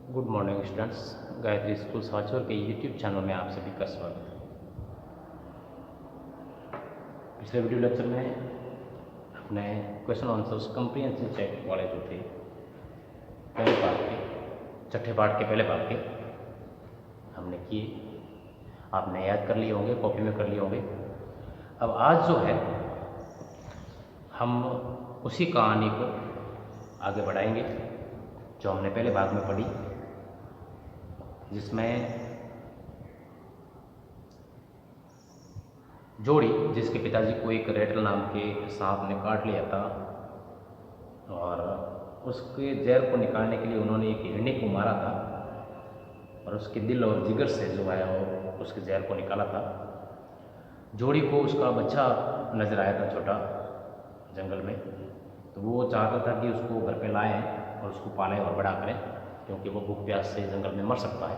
Good morning students. Gayatri school Sanchore के YouTube channel में आप सभी का स्वागत है। पिछले वीडियो लेक्चर में अपने क्वेश्चन आंसर्स कंप्रीहेंसिव चेक वाले जो थे पहले पार्ट के, छठे पार्ट के पहले पार्ट के हमने किए, आपने याद कर लिए होंगे, कॉपी में कर लिए होंगे। अब आज जो है हम उसी कहानी को आगे बढ़ाएंगे जो हमने पहले भाग में पढ़ी, जिसमें जोड़ी जिसके पिताजी को एक रेटल नाम के सांप ने काट लिया था और उसके जहर को निकालने के लिए उन्होंने एक हिरणी को मारा था और उसके दिल और जिगर से जो है वो उसके जहर को निकाला था। जोड़ी को उसका बच्चा नजर आया था छोटा जंगल में, तो वो चाहता था कि उसको घर पे लाएं और उसको पालें और बड़ा करें, क्योंकि वो भूख प्यास से जंगल में मर सकता है।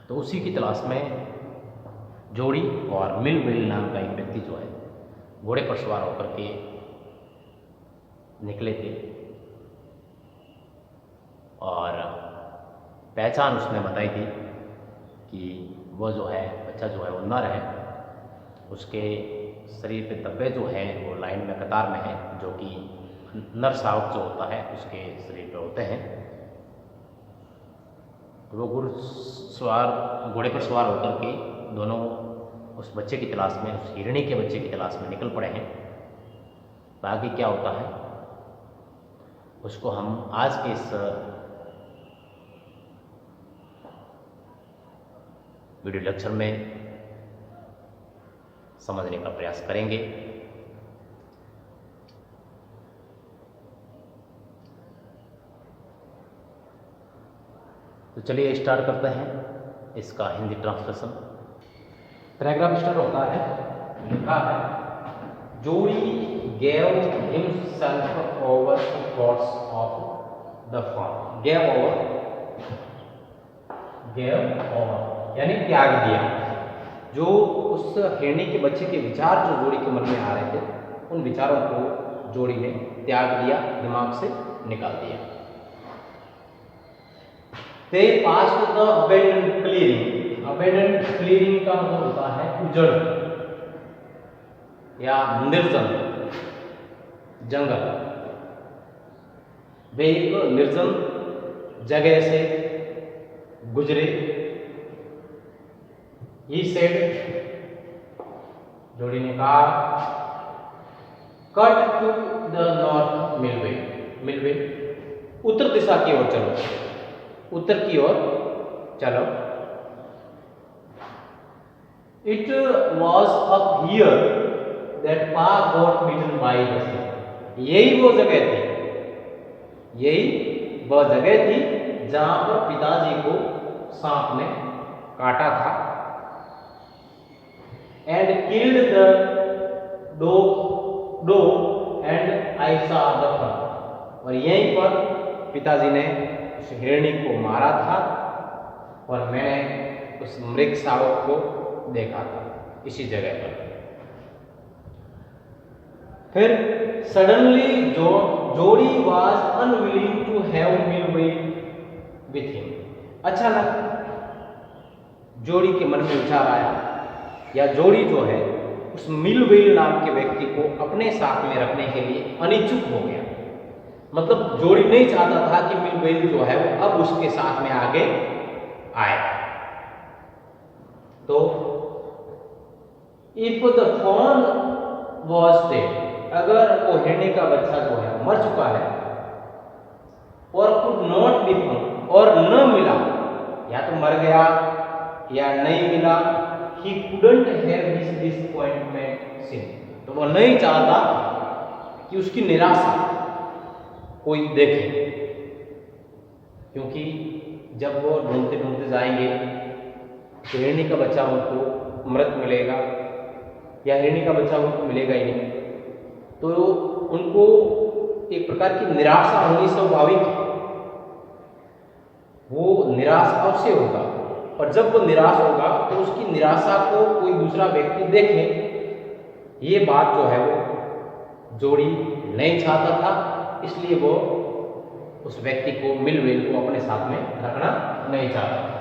तो उसी की तलाश में जोड़ी और मिलविल नाम का एक व्यक्ति जो है घोड़े पर सवार होकर के निकले थे और पहचान उसने बताई थी कि वो जो है बच्चा जो है वो नर है, उसके शरीर पे धब्बे जो हैं वो लाइन में कतार में है, जो कि नर शावक जो होता है उसके शरीर पे होते हैं। तो वो घोड़े पर सवार होकर के दोनों उस बच्चे की तलाश में, उस हिरणी के बच्चे की तलाश में निकल पड़े हैं। तो आगे क्या होता है उसको हम आज के इस वीडियो लेक्चर में समझने का प्रयास करेंगे। तो चलिए स्टार्ट करते हैं इसका हिंदी ट्रांसलेशन। पैराग्राफ स्टार्ट होता है, लिखा है जोड़ी gave himself over to gods of the farm। gave over यानी त्याग दिया। जो उस हिरणी के बच्चे के विचार जो जोड़ी के मन में आ रहे थे, उन विचारों को जोड़ी ने त्याग दिया, दिमाग से निकाल दिया। They passed the abandoned clearing। abandoned clearing का मतलब होता है उजड़ या निर्जन जंगल। वे एक निर्जन जगह से गुजरे। He said, जोड़ी ने कहा, कट टू द नॉर्थ मिलवे, उत्तर दिशा की ओर चलो, उत्तर की ओर चलो। It was up here that Pa got bitten by the snake। यही वो जगह थी, यही वह जगह थी जहां पर पिताजी को सांप ने काटा था। And killed the dog and I saw the front। और यहीं पर पिताजी ने उस हिरणी को मारा था और मैंने उस मृग शावक को देखा था इसी जगह पर। फिर सडनली जोड़ी was unwilling to have Milway with him। अचानक जोड़ी के मन में विचार आया, या जोड़ी जो है उस मिलवेल नाम के व्यक्ति को अपने साथ में रखने के लिए अनिच्छुक हो गया। मतलब जोड़ी नहीं चाहता था कि मिलवेल जो है वो अब उसके साथ में आगे आए। तो if the fawn was dead, अगर वो हिरणी का बच्चा जो है मर चुका है, और कुड नॉट बी फाउंड, और न मिला, या तो मर गया या नहीं मिला, he couldn't have his disappointment seen। तो वो नहीं चाहता कि उसकी निराशा कोई देखे, क्योंकि जब वो ढूंढते ढूंढते जाएंगे तो हिरणी का बच्चा उनको मृत मिलेगा या हिरणी का बच्चा उनको मिलेगा ही नहीं, तो उनको एक प्रकार की निराशा होनी स्वाभाविक है। वो निराश अवश्य होगा, और जब वो निराश होगा तो उसकी निराशा को कोई दूसरा व्यक्ति देखे, ये बात जो है वो जोड़ी नहीं चाहता था। इसलिए वो उस व्यक्ति को, मिल व्हेल को अपने साथ में रखना नहीं चाहता था।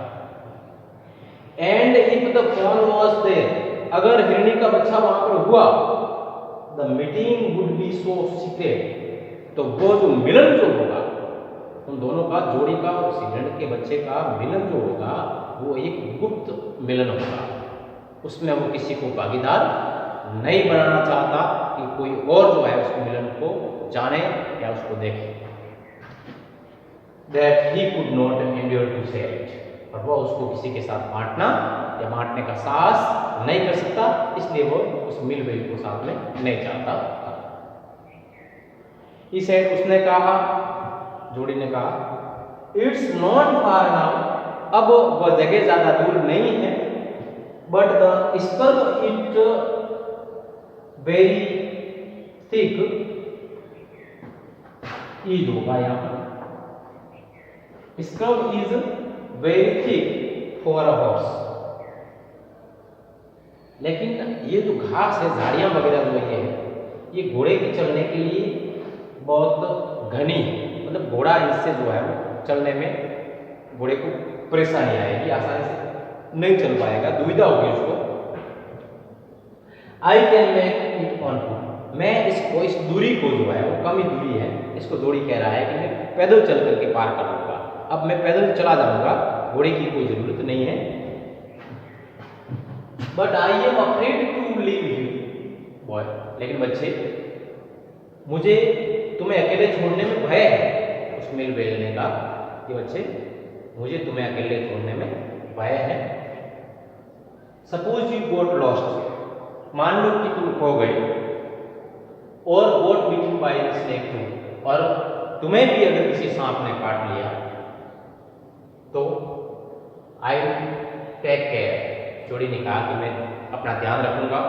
And if the fawn was there, अगर हिरणी का बच्चा वहां पर हुआ, the meeting would be so secret, तो वो जो मिलन जो होगा उन दोनों का, जोड़ी का और उस हिरण के बच्चे का मिलन जो होगा वो एक गुप्त मिलन होगा। उसमें वो किसी को भागीदार नहीं बनाना चाहता कि कोई और जो है उस मिलन को जाने या उसको देखे। That he could not endure to share it, और वो उसको किसी के साथ बांटना या बांटने का साहस नहीं कर सकता, इसलिए वो उस मिल व्हेल को साथ में नहीं चाहता था। इसे उसने कहा, जोड़ी ने कहा, इट्स नॉट फार नाउ, अब वह जगह ज्यादा दूर नहीं है, but the sperm it very thick is होगा यहाँ पर, scrub is very thick for a horse. लेकिन ये जो घास है, झाड़ियां वगैरह जो ये घोड़े के चलने के लिए बहुत घनी है, मतलब घोड़ा इससे जो है वो चलने में घोड़े को परेशानी आएगी, आसानी से नहीं चल पाएगा, दुविधा होगी उसको। I can make it on foot, मैं इसको, इस दूरी को जो है वो कम ही दूरी है, इसको जोड़ी कह रहा है कि मैं पैदल चल करके पार कर लूंगा, अब मैं पैदल चला जाऊंगा, घोड़े की कोई जरूरत नहीं है। But I am afraid to leave you boy, लेकिन बच्चे मुझे तुम्हें अकेले छोड़ने में भय है। उस मिल व्हेल ने कहा कि बच्चे मुझे तुम्हें अकेले छोड़ने में भय है। सपोज यू गोट लॉस्ट, मान लो कि तुम खो गए, और got beaten by the snake too, और तुम्हें भी अगर किसी सांप ने काट लिया तो आई टेक केयर, जोड़ी ने कहा कि मैं अपना ध्यान रखूंगा।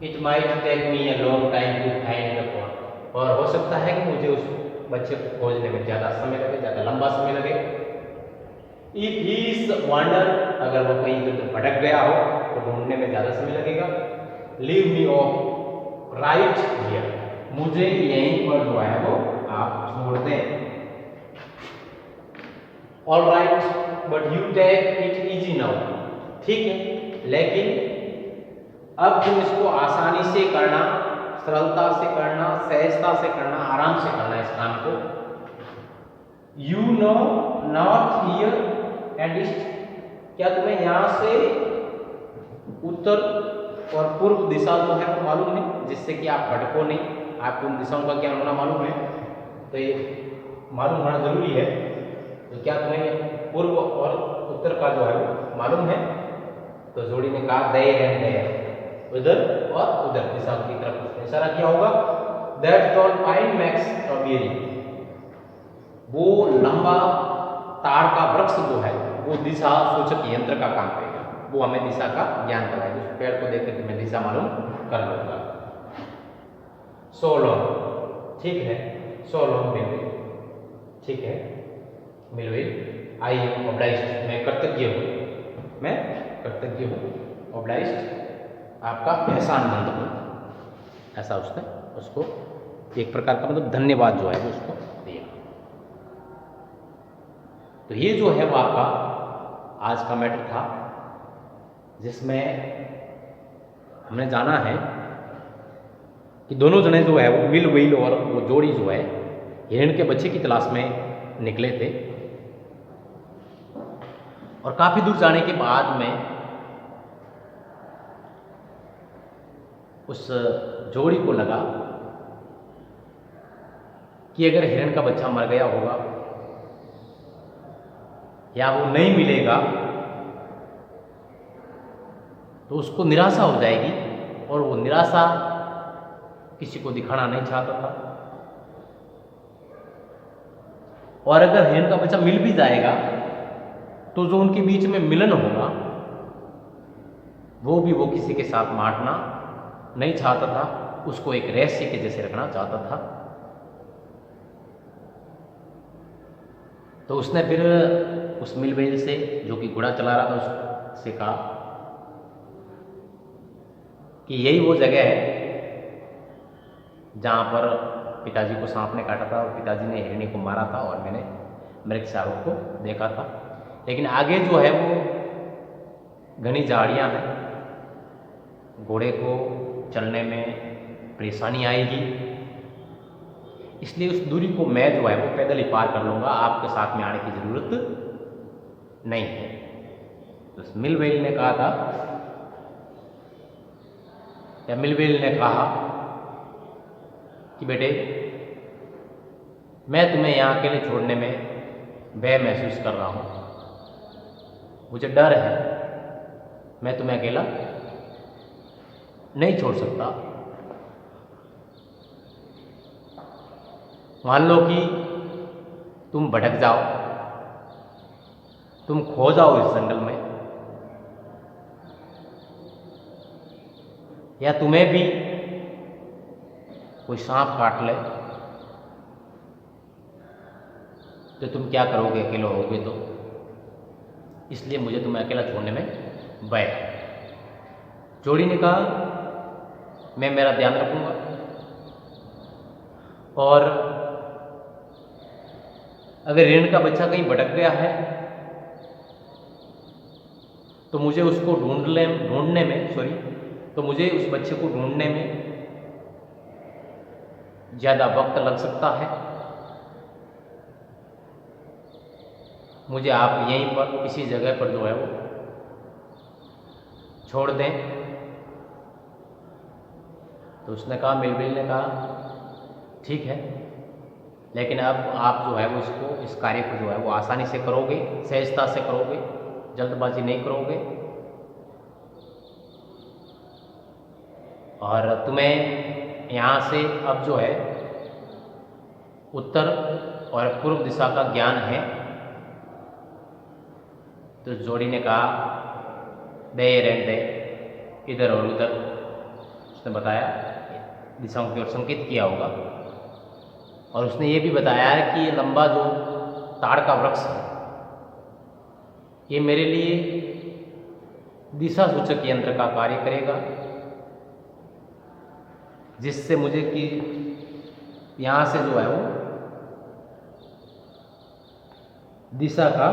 It might take me a long time to find the boy, और हो सकता है कि मुझे उस बच्चे को खोजने में ज़्यादा समय लगे, ज़्यादा लंबा समय लगे। इफ ही इज वांडर, अगर वो कहीं इधर भटक गया हो तो ढूंढने में ज़्यादा समय लगेगा। Leave me off right here, मुझे यहीं पर जो है वो आप छोड़ दें। All right, but you take it easy now, ठीक है, लेकिन अब तुम इसको आसानी से करना, सरलता से करना, सहजता से करना, आराम से करना इस काम को। You know north here and east, क्या तुम्हें यहाँ से उत्तर और पूर्व दिशा जो है वो मालूम है, जिससे कि आप भटको नहीं, आपको उन दिशाओं का ज्ञान होना मालूम है, तो ये मालूम होना जरूरी है। तो क्या तुम्हें पूर्व और उत्तर का जो है वो मालूम है? तो जोड़ी ने कहा देयर एंड देयर, उधर और उधर दिशा की तरफ उसने इशारा किया होगा। That tall pine max a berry, वो लंबा ताड़ का वृक्ष जो है वो दिशा सूचक यंत्र का काम करेगा, वो हमें दिशा का ज्ञान कराएगा। उस पेड़ को देख करके मैं दिशा मालूम कर लूंगा। सो लॉन्ग, ठीक है, सो लॉन्ग मिल व्हेल, ठीक है मिल व्हेल, आई एम ऑब्लाइज्ड, मैं कर्तज्ञ हूँ, मैं कर्तज्ञ हूँ, ऑब्लाइज्ड आपका एहसानमंद हूँ, ऐसा उसने उसको एक प्रकार का मतलब धन्यवाद जो है वो उसको दिया। तो ये जो है वो आपका आज का मैटर था, जिसमें हमने जाना है कि दोनों जने जो है वो मिल व्हेल और वो जोड़ी जो है हिरण के बच्चे की तलाश में निकले थे, और काफी दूर जाने के बाद में उस जोड़ी को लगा कि अगर हिरण का बच्चा मर गया होगा या वो नहीं मिलेगा तो उसको निराशा हो जाएगी, और वो निराशा किसी को दिखाना नहीं चाहता था। और अगर हिरण का बच्चा मिल भी जाएगा तो जो उनके बीच में मिलन होगा वो किसी के साथ बांटना नहीं चाहता था, उसको एक रहस्य के जैसे रखना चाहता था। तो उसने फिर उस मिल व्हेल से, जो कि घोड़ा चला रहा था, उससे कहा कि यही वो जगह है जहाँ पर पिताजी को सांप ने काटा था और पिताजी ने हिरणी को मारा था और मैंने मृग शाहरुख को देखा था। लेकिन आगे जो है वो घनी झाड़ियाँ हैं, घोड़े को चलने में परेशानी आएगी, इसलिए उस दूरी को मैं जो है वो पैदल ही पार कर लूँगा, आपके साथ में आने की ज़रूरत नहीं है। तो मिलवेल ने कहा था, या मिलवेल ने कहा कि बेटे मैं तुम्हें यहाँ अकेले छोड़ने में भय महसूस कर रहा हूँ, मुझे डर है, मैं तुम्हें अकेला नहीं छोड़ सकता। मान लो कि तुम भटक जाओ, तुम खो जाओ इस जंगल में, या तुम्हें भी कोई सांप काट ले, तो तुम क्या करोगे अकेले होगे तो, इसलिए मुझे तुम्हें अकेला छोड़ने में भय है। जोड़ी ने कहा मैं मेरा ध्यान रखूंगा, और अगर हिरण का बच्चा कहीं भटक गया है तो मुझे उसको ढूंढने में बच्चे को ढूंढने में ज़्यादा वक्त लग सकता है। मुझे आप यहीं पर किसी जगह पर जो है वो छोड़ दें। तो उसने कहा, मिलविल ने कहा ठीक है, लेकिन अब आप जो है वो इस कार्य को जो है वो आसानी से करोगे, सहजता से करोगे, जल्दबाजी नहीं करोगे, और तुम्हें यहाँ से अब जो है उत्तर और पूर्व दिशा का ज्ञान है। तो जोड़ी ने कहा देर एंड दे, इधर और उधर, उसने बताया दिशाओं की ओर संकेत किया होगा। और उसने ये भी बताया है कि ये लंबा जो ताड़ का वृक्ष है ये मेरे लिए दिशा सूचक यंत्र का कार्य करेगा, जिससे मुझे कि यहाँ से जो है वो दिशा का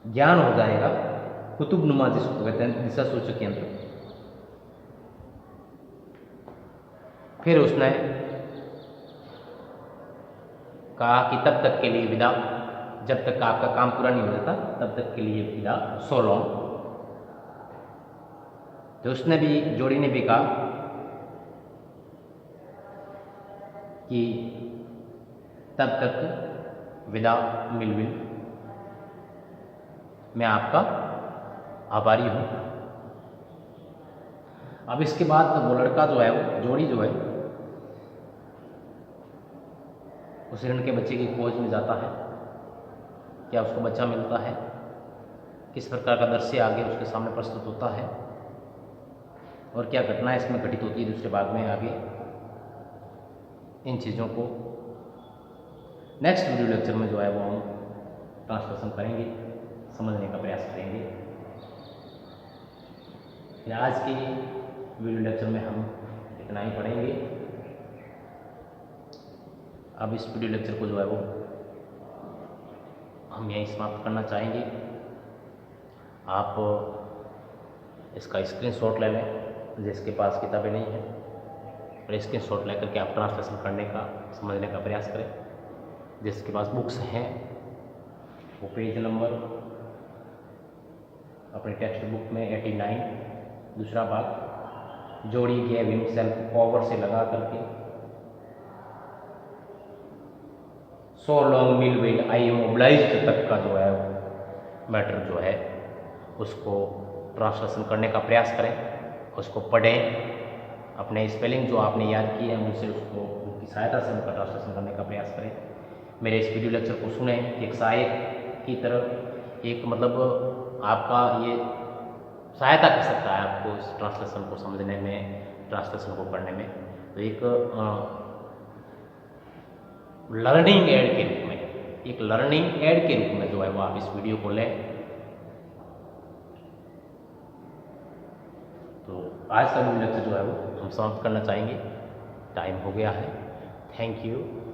ज्ञान हो जाएगा। कुतुबनुमा जिसको कहते हैं, दिशा सूचक यंत्र। फिर उसने कहा कि तब तक के लिए विदा, जब तक आपका काम पूरा नहीं हो जाता तब तक के लिए विदा, सो लॉन्ग। तो उसने भी, जोड़ी ने भी कहा कि तब तक विदा मिलविल, मैं आपका आभारी हूँ। अब इसके बाद वो लड़का जो है, वो जोड़ी जो है, उस हिरण के बच्चे की खोज में जाता है। क्या उसको बच्चा मिलता है, किस प्रकार का दृश्य आगे उसके सामने प्रस्तुत होता है, और क्या घटनाएं इसमें घटित होती है दूसरे भाग में आगे, इन चीज़ों को नेक्स्ट वीडियो लेक्चर में जो है वो हम ट्रांसलेशन करेंगे, समझने का प्रयास करेंगे। फिर आज के वीडियो लेक्चर में हम इतना ही पढ़ेंगे। अब इस वीडियो लेक्चर को जो है वो हम यहीं समाप्त करना चाहेंगे। आप इसका स्क्रीनशॉट ले लें, जिसके पास किताबें नहीं हैं, और स्क्रीनशॉट लेकर के आप ट्रांसलेशन करने का, समझने का प्रयास करें। जिसके पास बुक्स हैं वो पेज नंबर अपने टेक्स्ट बुक में 89, दूसरा भाग, जोड़ी गेव हिमसेल्फ पावर से लगा करके, so long Millville I am obliged तक का जो है मैटर जो है उसको ट्रांसलेशन करने का प्रयास करें, उसको पढ़ें, अपने स्पेलिंग जो आपने याद किए हैं उनसे उसको, उनकी सहायता से उनका ट्रांसलेशन करने का प्रयास करें। मेरे इस वीडियो लेक्चर को सुने एक सहायक की तरह, एक मतलब आपका ये सहायता कर सकता है आपको इस ट्रांसलेशन को समझने में, ट्रांसलेशन को पढ़ने में। तो एक लर्निंग एड के रूप में, एक लर्निंग एड के रूप में जो है वो आप इस वीडियो को लें। तो आज का वीडियो लेक्चर जो है वो हम समाप्त करना चाहेंगे। टाइम हो गया है। Thank you.